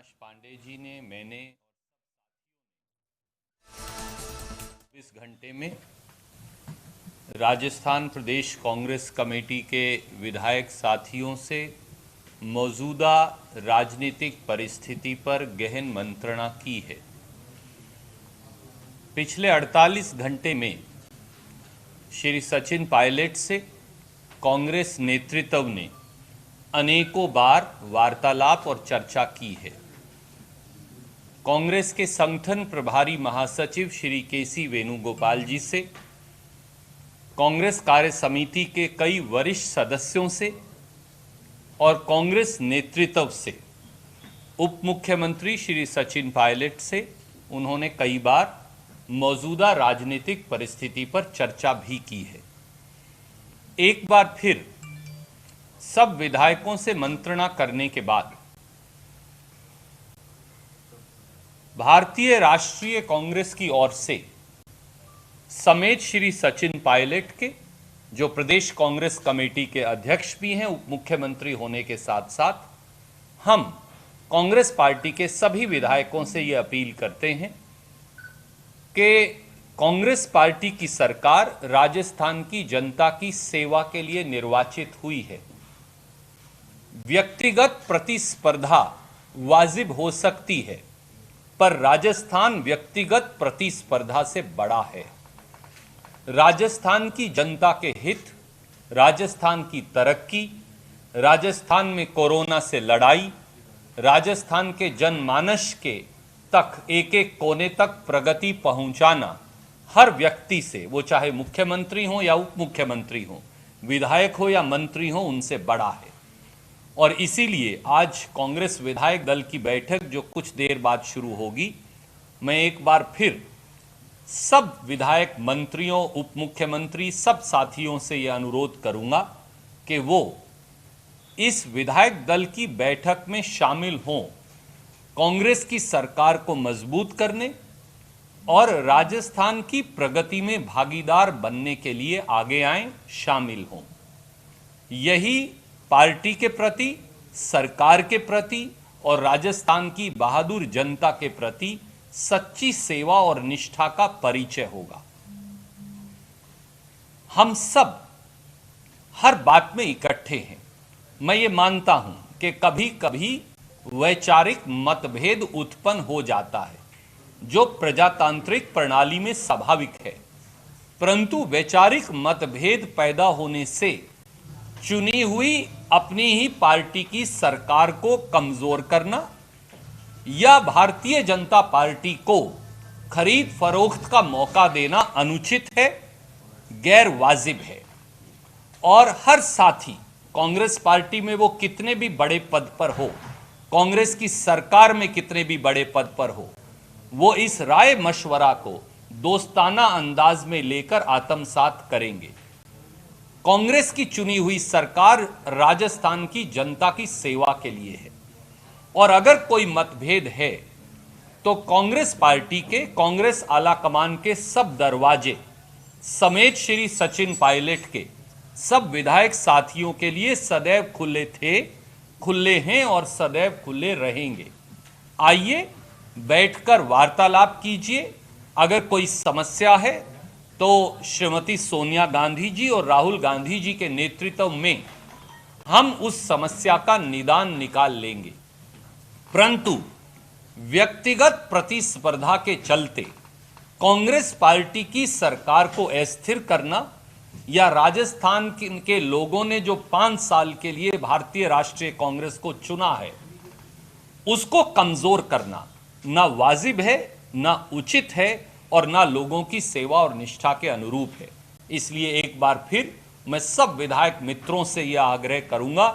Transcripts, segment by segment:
अविनाश पांडे जी ने, मैंने 24 घंटे में राजस्थान प्रदेश कांग्रेस कमेटी के विधायक साथियों से मौजूदा राजनीतिक परिस्थिति पर गहन मंत्रणा की है। पिछले 48 घंटे में श्री सचिन पायलट से कांग्रेस नेतृत्व ने अनेकों बार वार्तालाप और चर्चा की है। कांग्रेस के संगठन प्रभारी महासचिव श्री केसी वेणुगोपाल जी से, कांग्रेस कार्य समिति के कई वरिष्ठ सदस्यों से और कांग्रेस नेतृत्व से उप मुख्यमंत्री श्री सचिन पायलट से उन्होंने कई बार मौजूदा राजनीतिक परिस्थिति पर चर्चा भी की है। एक बार फिर सब विधायकों से मंत्रणा करने के बाद भारतीय राष्ट्रीय कांग्रेस की ओर से समेत श्री सचिन पायलट के, जो प्रदेश कांग्रेस कमेटी के अध्यक्ष भी हैं उप मुख्यमंत्री होने के साथ साथ, हम कांग्रेस पार्टी के सभी विधायकों से ये अपील करते हैं कि कांग्रेस पार्टी की सरकार राजस्थान की जनता की सेवा के लिए निर्वाचित हुई है। व्यक्तिगत प्रतिस्पर्धा वाजिब हो सकती है, पर राजस्थान व्यक्तिगत प्रतिस्पर्धा से बड़ा है। राजस्थान की जनता के हित, राजस्थान की तरक्की, राजस्थान में कोरोना से लड़ाई, राजस्थान के जनमानस के तक एक एक कोने तक प्रगति पहुंचाना हर व्यक्ति से, वो चाहे मुख्यमंत्री हो या उप मुख्यमंत्री हो, विधायक हो या मंत्री हो, उनसे बड़ा है। और इसीलिए आज कांग्रेस विधायक दल की बैठक जो कुछ देर बाद शुरू होगी, मैं एक बार फिर सब विधायक मंत्रियों, उप मुख्यमंत्री, सब साथियों से यह अनुरोध करूंगा कि वो इस विधायक दल की बैठक में शामिल हों, कांग्रेस की सरकार को मजबूत करने और राजस्थान की प्रगति में भागीदार बनने के लिए आगे आएं, शामिल हों। यही पार्टी के प्रति, सरकार के प्रति और राजस्थान की बहादुर जनता के प्रति सच्ची सेवा और निष्ठा का परिचय होगा। हम सब हर बात में इकट्ठे हैं। मैं ये मानता हूं कि कभी कभी वैचारिक मतभेद उत्पन्न हो जाता है, जो प्रजातांत्रिक प्रणाली में स्वाभाविक है, परंतु वैचारिक मतभेद पैदा होने से चुनी हुई अपनी ही पार्टी की सरकार को कमजोर करना या भारतीय जनता पार्टी को खरीद फरोख्त का मौका देना अनुचित है, गैर वाजिब है। और हर साथी कांग्रेस पार्टी में वो कितने भी बड़े पद पर हो, कांग्रेस की सरकार में कितने भी बड़े पद पर हो, वो इस राय मशवरा को दोस्ताना अंदाज में लेकर आत्मसात करेंगे। कांग्रेस की चुनी हुई सरकार राजस्थान की जनता की सेवा के लिए है और अगर कोई मतभेद है तो कांग्रेस पार्टी के, कांग्रेस आलाकमान के सब दरवाजे समेत श्री सचिन पायलट के सब विधायक साथियों के लिए सदैव खुले थे, खुले हैं और सदैव खुले रहेंगे। आइए बैठकर वार्तालाप कीजिए। अगर कोई समस्या है तो श्रीमती सोनिया गांधी जी और राहुल गांधी जी के नेतृत्व में हम उस समस्या का निदान निकाल लेंगे। परंतु व्यक्तिगत प्रतिस्पर्धा के चलते कांग्रेस पार्टी की सरकार को अस्थिर करना या राजस्थान के लोगों ने जो 5 साल के लिए भारतीय राष्ट्रीय कांग्रेस को चुना है, उसको कमजोर करना ना वाजिब है, ना उचित है और ना लोगों की सेवा और निष्ठा के अनुरूप है। इसलिए एक बार फिर मैं सब विधायक मित्रों से यह आग्रह करूंगा,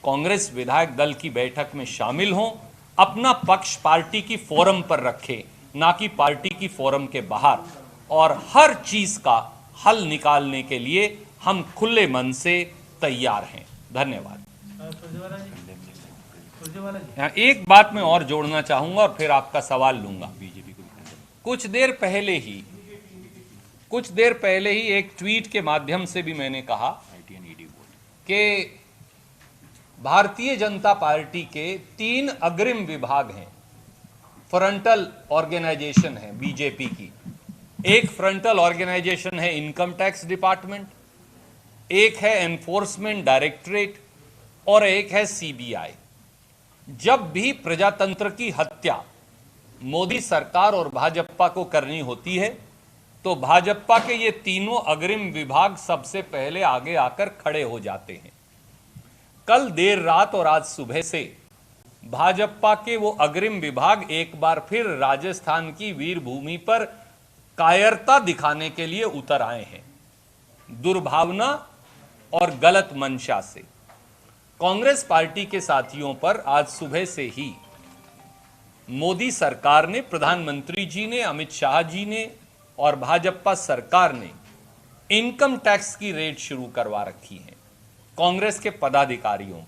कांग्रेस विधायक दल की बैठक में शामिल हों, अपना पक्ष पार्टी की फोरम पर रखें, ना कि पार्टी की फोरम के बाहर, और हर चीज का हल निकालने के लिए हम खुले मन से तैयार हैं। धन्यवाद। एक बात मैं और जोड़ना चाहूंगा और फिर आपका सवाल लूंगा। कुछ देर पहले ही एक ट्वीट के माध्यम से भी मैंने कहा कि भारतीय जनता पार्टी के 3 अग्रिम विभाग हैं फ्रंटल ऑर्गेनाइजेशन है बीजेपी की। एक फ्रंटल ऑर्गेनाइजेशन है इनकम टैक्स डिपार्टमेंट, एक है एनफोर्समेंट डायरेक्टरेट और एक है सीबीआई। जब भी प्रजातंत्र की हत्या मोदी सरकार और भाजपा को करनी होती है तो भाजपा के ये तीनों अग्रिम विभाग सबसे पहले आगे आकर खड़े हो जाते हैं। कल देर रात और आज सुबह से भाजपा के वो अग्रिम विभाग एक बार फिर राजस्थान की वीरभूमि पर कायरता दिखाने के लिए उतर आए हैं, दुर्भावना और गलत मंशा से। कांग्रेस पार्टी के साथियों पर आज सुबह से ही मोदी सरकार ने, प्रधानमंत्री जी ने, अमित शाह जी ने और भाजपा सरकार ने इनकम टैक्स की रेड शुरू करवा रखी है कांग्रेस के पदाधिकारियों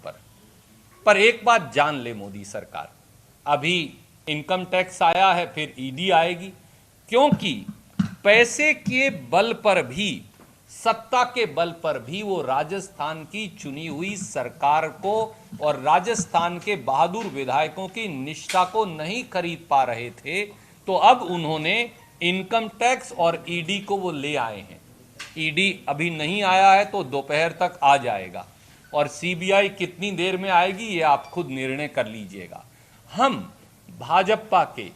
पर एक बात जान ले मोदी सरकार, अभी इनकम टैक्स आया है, फिर ईडी आएगी, क्योंकि पैसे के बल पर भी, सत्ता के बल पर भी वो राजस्थान की चुनी हुई सरकार को और राजस्थान के बहादुर विधायकों की निष्ठा को नहीं खरीद पा रहे थे, तो अब उन्होंने इनकम टैक्स और ईडी को वो ले आए हैं। ईडी अभी नहीं आया है तो दोपहर तक आ जाएगा और सीबीआई कितनी देर में आएगी ये आप खुद निर्णय कर लीजिएगा। हम भाजपा के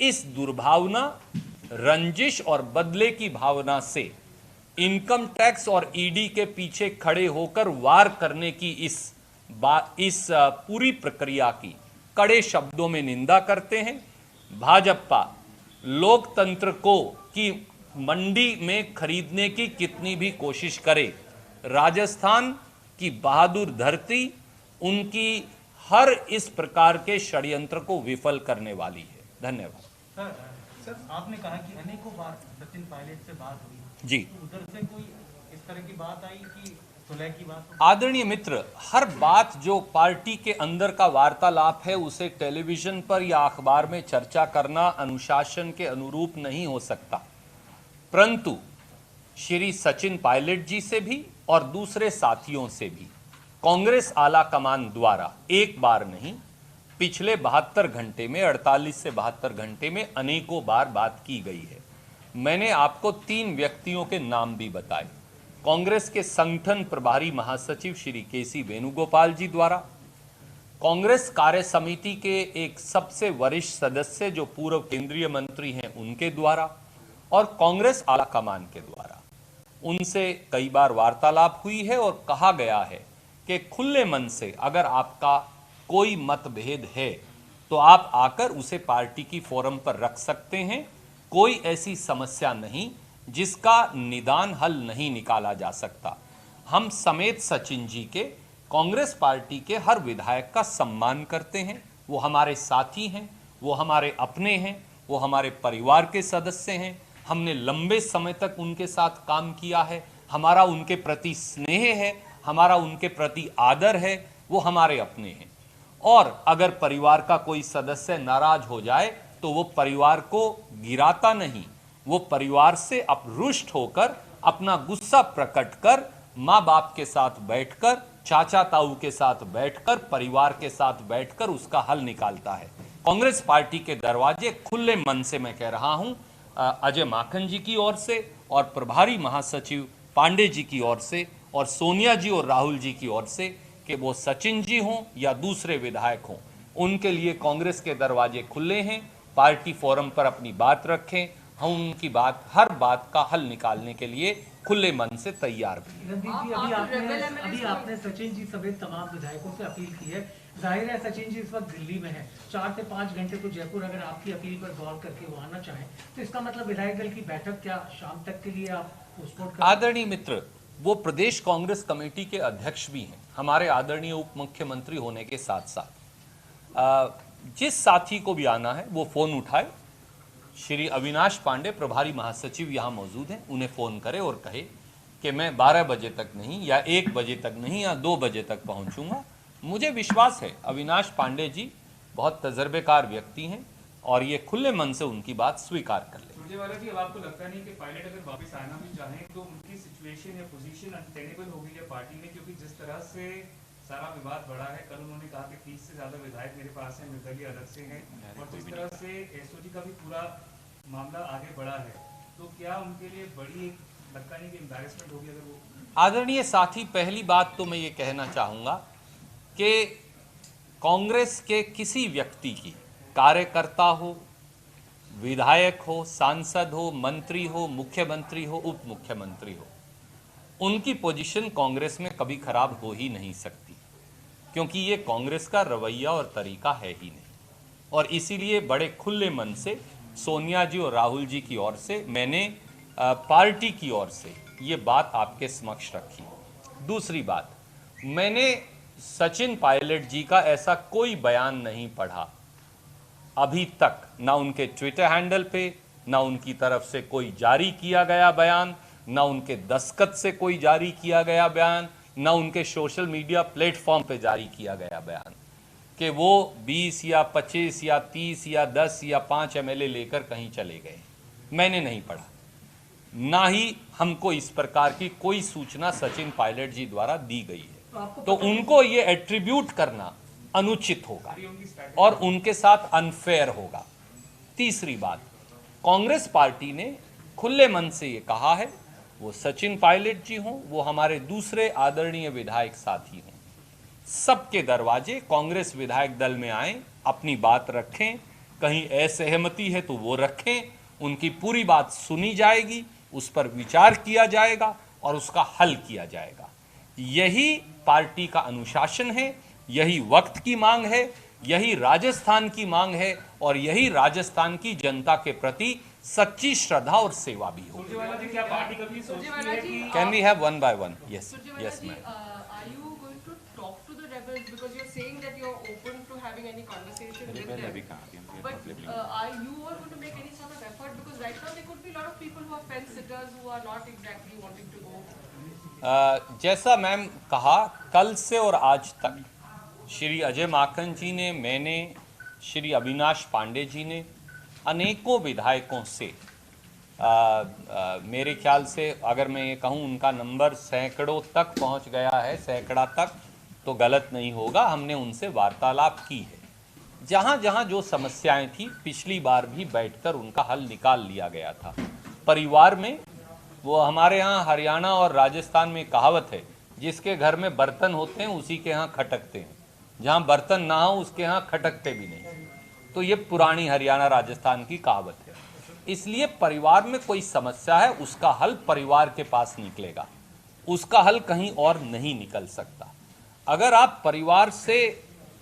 इस दुर्भावना, रंजिश और बदले की भावना से इनकम टैक्स और ईडी के पीछे खड़े होकर वार करने की इस पूरी प्रक्रिया की कड़े शब्दों में निंदा करते हैं। भाजपा लोकतंत्र को की मंडी में खरीदने की कितनी भी कोशिश करे, राजस्थान की बहादुर धरती उनकी हर इस प्रकार के षड्यंत्र को विफल करने वाली है। धन्यवाद। सर, आपने कहा कि अनेकों बार सचिन पायलट से बात हुई जी, उधर से कोई इस तरह की बात आई कि सुलह की बात? आदरणीय मित्र, हर बात जो पार्टी के अंदर का वार्तालाप है उसे टेलीविजन पर या अखबार में चर्चा करना अनुशासन के अनुरूप नहीं हो सकता, परंतु श्री सचिन पायलट जी से भी और दूसरे साथियों से भी कांग्रेस आला कमान द्वारा एक बार नहीं, पिछले 72 घंटे में, 48 से 72 घंटे में अनेकों बार बात की गई है। मैंने आपको 3 व्यक्तियों के नाम भी बताए। कांग्रेस के संगठन प्रभारी महासचिव श्री केसी वेणुगोपाल जी द्वारा, कांग्रेस कार्य समिति के एक सबसे वरिष्ठ सदस्य जो पूर्व केंद्रीय मंत्री हैं उनके द्वारा और कांग्रेस आला कमान के द्वारा उनसे कई बार वार्तालाप हुई है और कहा गया है कि खुले मन से अगर आपका कोई मतभेद है तो आप आकर उसे पार्टी की फोरम पर रख सकते हैं। कोई ऐसी समस्या नहीं जिसका निदान हल नहीं निकाला जा सकता। हम समेत सचिन जी के, कांग्रेस पार्टी के हर विधायक का सम्मान करते हैं। वो हमारे साथी हैं, वो हमारे अपने हैं, वो हमारे परिवार के सदस्य हैं। हमने लंबे समय तक उनके साथ काम किया है, हमारा उनके प्रति स्नेह है, हमारा उनके प्रति आदर है, वो हमारे अपने हैं। और अगर परिवार का कोई सदस्य नाराज हो जाए तो वो परिवार को गिराता नहीं, वो परिवार से रुष्ट होकर अपना गुस्सा प्रकट कर माँ बाप के साथ बैठकर, चाचा ताऊ के साथ बैठकर, परिवार के साथ बैठकर उसका हल निकालता है। कांग्रेस पार्टी के दरवाजे खुले मन से, मैं कह रहा हूं, अजय माखन जी की ओर से और प्रभारी महासचिव पांडे जी की ओर से और सोनिया जी और राहुल जी की ओर से, कि वो सचिन जी हों या दूसरे विधायक हों, उनके लिए कांग्रेस के दरवाजे खुले हैं। पार्टी फोरम पर अपनी बात रखें, हम उनकी बात, हर बात का हल निकालने के लिए खुले मन से तैयार भी हैं। रणदीप जी, अभी आपने सचिन जी समेत तमाम विधायकों से अपील की है। जाहिर है सचिन जी इस वक्त दिल्ली में है, 4 से 5 घंटे तो जयपुर अगर आपकी अपील पर गौर करके वो आना चाहें तो इसका मतलब विधायक दल की बैठक क्या शाम तक के लिए आप पोस्टपोन कर? आदरणीय मित्र, वो प्रदेश कांग्रेस कमेटी के अध्यक्ष भी हैं, हमारे आदरणीय उप मुख्यमंत्री होने के साथ साथ। जिस साथी को भी आना है वो फोन उठाए। श्री अविनाश पांडे प्रभारी महासचिव यहाँ मौजूद हैं, उन्हें फोन करे और कहे कि मैं 12 बजे तक नहीं या 1 बजे तक नहीं या 2 बजे तक पहुंचूंगा। मुझे विश्वास है अविनाश पांडे जी बहुत तजर्बेकार व्यक्ति हैं और ये खुले मन से उनकी बात स्वीकार कर ले। सुरजेवाला जी, अब आपको लगता नहीं कि पायलट अगर वापस आना भी चाहें तो उनकी सिचुएशन या पोजीशन अनटेनेबल होगी या पार्टी में, क्योंकि जिस तरह से सारा विवाद बढ़ा है। कल उन्होंने कहा कि 30 से ज्यादा विधायक मेरे पास हैं, निर्दलीय अलग से हैं, और जिस तरह से एसओजी का भी पूरा मामला आगे बढ़ा है, तो क्या उनके लिए बड़ी एक लगता नहीं कि एम्बैरेसमेंट होगी अगर वो। आदरणीय साथी, पहली बात तो मैं ये कहना चाहूँगा कि कांग्रेस के किसी व्यक्ति की, कार्यकर्ता हो, विधायक हो, सांसद हो, मंत्री हो, मुख्यमंत्री हो, उप मुख्यमंत्री हो, उनकी पोजीशन कांग्रेस में कभी खराब हो ही नहीं सकती, क्योंकि ये कांग्रेस का रवैया और तरीका है ही नहीं। और इसीलिए बड़े खुले मन से सोनिया जी और राहुल जी की ओर से मैंने पार्टी की ओर से ये बात आपके समक्ष रखी। दूसरी बात, मैंने सचिन पायलट जी का ऐसा कोई बयान नहीं पढ़ा अभी तक, ना उनके ट्विटर हैंडल पे, ना उनकी तरफ से कोई जारी किया गया बयान, ना उनके दस्तखत से कोई जारी किया गया बयान, ना उनके सोशल मीडिया प्लेटफॉर्म पे जारी किया गया बयान कि वो 20 या 25 या 30 या 10 या 5 एमएलए लेकर कहीं चले गए। मैंने नहीं पढ़ा, ना ही हमको इस प्रकार की कोई सूचना सचिन पायलट जी द्वारा दी गई है। तो उनको ये एट्रीब्यूट करना अनुचित होगा और उनके साथ अनफेयर होगा। तीसरी बात, कांग्रेस पार्टी ने खुले मन से ये कहा है, वो सचिन पायलट जी हों, वो हमारे दूसरे आदरणीय विधायक साथी हों, सबके दरवाजे कांग्रेस विधायक दल में आए, अपनी बात रखें, कहीं असहमति है तो वो रखें, उनकी पूरी बात सुनी जाएगी, उस पर विचार किया जाएगा और उसका हल किया जाएगा। यही पार्टी का अनुशासन है, यही वक्त की मांग है, यही राजस्थान की मांग है और यही राजस्थान की जनता के प्रति सच्ची श्रद्धा और सेवा भी हो। सुरजेवाला जी, क्या पार्टी कभी सोचती है कि can we have one by one? Yes yes ma'am. Are you going to talk to the rebels because you're saying that you're open to having any conversation with them? But are you all going to make any sort of effort, because right now there could be a lot of people who are fence sitters who are not exactly wanting to go. जैसा ma'am कहा, कल से और आज तक श्री अजय माकन जी ने, मैंने, श्री अविनाश पांडे जी ने अनेकों विधायकों से मेरे ख्याल से अगर मैं ये कहूँ उनका नंबर सैकड़ों तक पहुँच गया है, सैकड़ा तक तो गलत नहीं होगा, हमने उनसे वार्तालाप की है। जहाँ जहाँ जो समस्याएं थी पिछली बार भी बैठकर उनका हल निकाल लिया गया था। परिवार में, वो हमारे यहाँ हरियाणा और राजस्थान में कहावत है, जिसके घर में बर्तन होते हैं उसी के यहाँ खटकते हैं, जहाँ बर्तन ना हो उसके यहाँ खटकते भी नहीं। तो ये पुरानी हरियाणा राजस्थान की कहावत है। इसलिए परिवार में कोई समस्या है, उसका हल परिवार के पास निकलेगा, उसका हल कहीं और नहीं निकल सकता। अगर आप परिवार से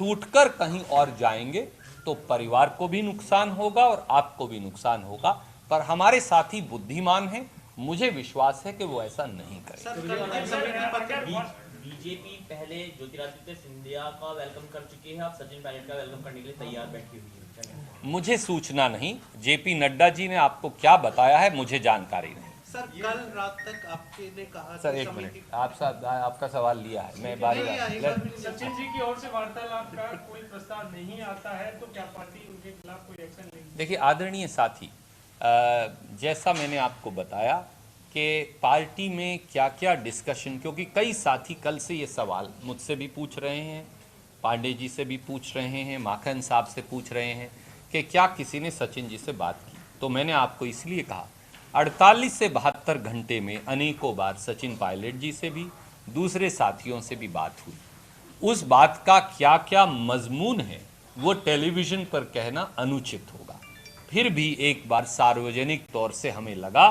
टूटकर कहीं और जाएंगे तो परिवार को भी नुकसान होगा और आपको भी नुकसान होगा। पर हमारे साथी बुद्धिमान हैं, मुझे विश्वास है कि वो ऐसा नहीं करेंगे। बीजेपी पहले ज्योतिरादित्य सिंधिया का वेलकम कर चुकी है, आप सचिन पायलट का वेलकम करने के लिए तैयार बैठी हुई है। मुझे सूचना नहीं, जेपी नड्डा जी ने आपको क्या बताया है मुझे जानकारी नहीं। सर, कल रात तक आपने कहा, सर एक मिनट, आपका सवाल लिया है, मैं बारी सचिन जी की ओर से वार्तालाप का कोई प्रस्ताव नहीं आता है तो क्या पार्टी उनके खिलाफ कोई एक्शन लेगी? देखिए आदरणीय साथी, जैसा मैंने आपको बताया कि पार्टी में क्या क्या डिस्कशन, क्योंकि कई साथी कल से ये सवाल मुझसे भी पूछ रहे हैं, पांडे जी से भी पूछ रहे हैं, माखन साहब से पूछ रहे हैं कि क्या किसी ने सचिन जी से बात की। तो मैंने आपको इसलिए कहा 48 से 72 घंटे में अनेकों बार सचिन पायलट जी से भी, दूसरे साथियों से भी बात हुई। उस बात का क्या क्या मजमून है वो टेलीविज़न पर कहना अनुचित होगा। फिर भी एक बार सार्वजनिक तौर से हमें लगा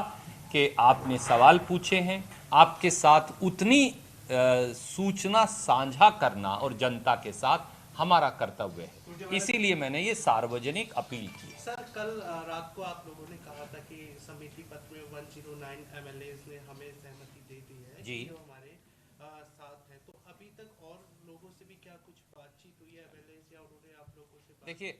कि आपने सवाल पूछे हैं, आपके साथ उतनी सूचना साझा करना और जनता के साथ हमारा कर्तव्य है, इसीलिए मैंने ये सार्वजनिक अपील की। सर, कल रात को आप लोगों ने कहा था कि समिति पत्र में 109 एमएलएज ने हमें सहमति दे दी है जी, जो हमारे साथ है, तो अभी तक और लोगों से भी क्या कुछ बातचीत हुई है एमएलएज, या उन्होंने आप लोगों से? देखिए,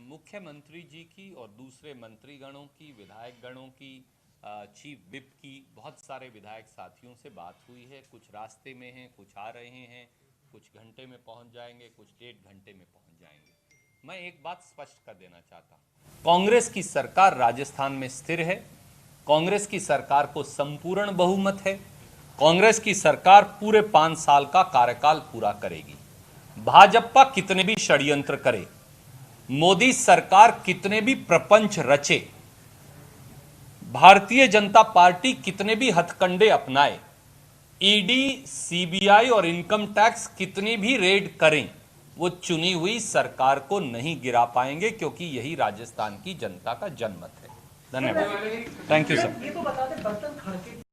मुख्यमंत्री जी की और दूसरे मंत्रीगणों की, विधायक गणों की, चीफ विप की, बहुत सारे विधायक साथियों से बात हुई है। कुछ रास्ते में हैं, कुछ आ रहे हैं, कुछ घंटे में पहुंच जाएंगे, कुछ 1.5 घंटे में पहुंच जाएंगे। मैं एक बात स्पष्ट कर देना चाहता हूं, कांग्रेस की सरकार राजस्थान में स्थिर है, कांग्रेस की सरकार को संपूर्ण बहुमत है कांग्रेस की सरकार पूरे 5 साल का कार्यकाल पूरा करेगी। भाजपा कितने भी षड्यंत्र करे, मोदी सरकार कितने भी प्रपंच रचे, भारतीय जनता पार्टी कितने भी हथकंडे अपनाए, ईडी, सीबीआई और इनकम टैक्स कितनी भी रेड करें, वो चुनी हुई सरकार को नहीं गिरा पाएंगे, क्योंकि यही राजस्थान की जनता का जनमत है। धन्यवाद। Thank you sir. ये तो बता दें, बर्तन खड़के